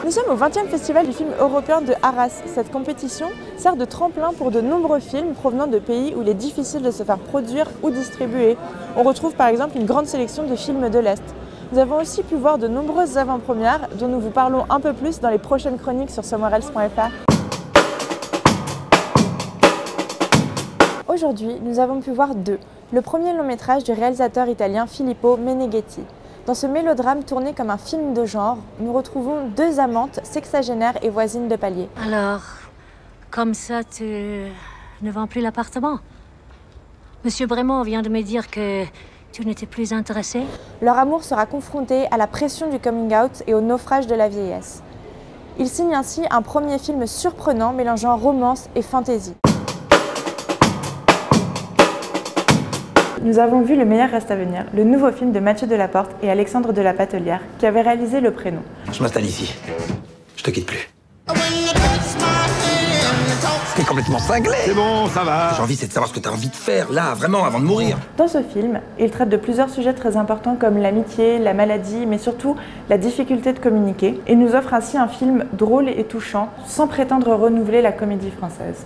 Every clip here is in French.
Nous sommes au 20e Festival du film européen de Arras. Cette compétition sert de tremplin pour de nombreux films provenant de pays où il est difficile de se faire produire ou distribuer. On retrouve par exemple une grande sélection de films de l'Est. Nous avons aussi pu voir de nombreuses avant-premières dont nous vous parlons un peu plus dans les prochaines chroniques sur somewhereelse.fr. Aujourd'hui, nous avons pu voir Deux, le premier long métrage du réalisateur italien Filippo Meneghetti. Dans ce mélodrame tourné comme un film de genre, nous retrouvons deux amantes sexagénaires et voisines de palier. Alors, comme ça, tu ne vends plus l'appartement? Monsieur Brémond vient de me dire que tu n'étais plus intéressé? Leur amour sera confronté à la pression du coming out et au naufrage de la vieillesse. Ils signent ainsi un premier film surprenant mélangeant romance et fantaisie. Nous avons vu Le meilleur reste à venir, le nouveau film de Mathieu Delaporte et Alexandre de la Patelière, qui avait réalisé Le Prénom. Je m'installe ici. Je te quitte plus. T'es complètement cinglé. C'est bon, ça va. J'ai envie, c'est de savoir ce que t'as envie de faire, là, vraiment, avant de mourir. Dans ce film, il traite de plusieurs sujets très importants comme l'amitié, la maladie, mais surtout la difficulté de communiquer, et nous offre ainsi un film drôle et touchant, sans prétendre renouveler la comédie française.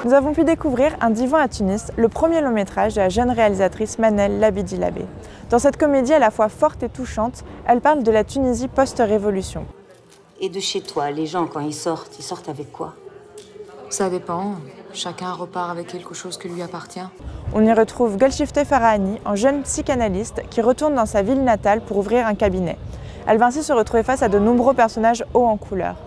Nous avons pu découvrir Un divan à Tunis, le premier long métrage de la jeune réalisatrice Manel Labidi Labé. Dans cette comédie à la fois forte et touchante, elle parle de la Tunisie post-révolution. Et de chez toi, les gens, quand ils sortent avec quoi? Ça dépend. Chacun repart avec quelque chose qui lui appartient. On y retrouve Golshifteh Farahani, en jeune psychanalyste qui retourne dans sa ville natale pour ouvrir un cabinet. Elle va ainsi se retrouver face à de nombreux personnages hauts en couleur.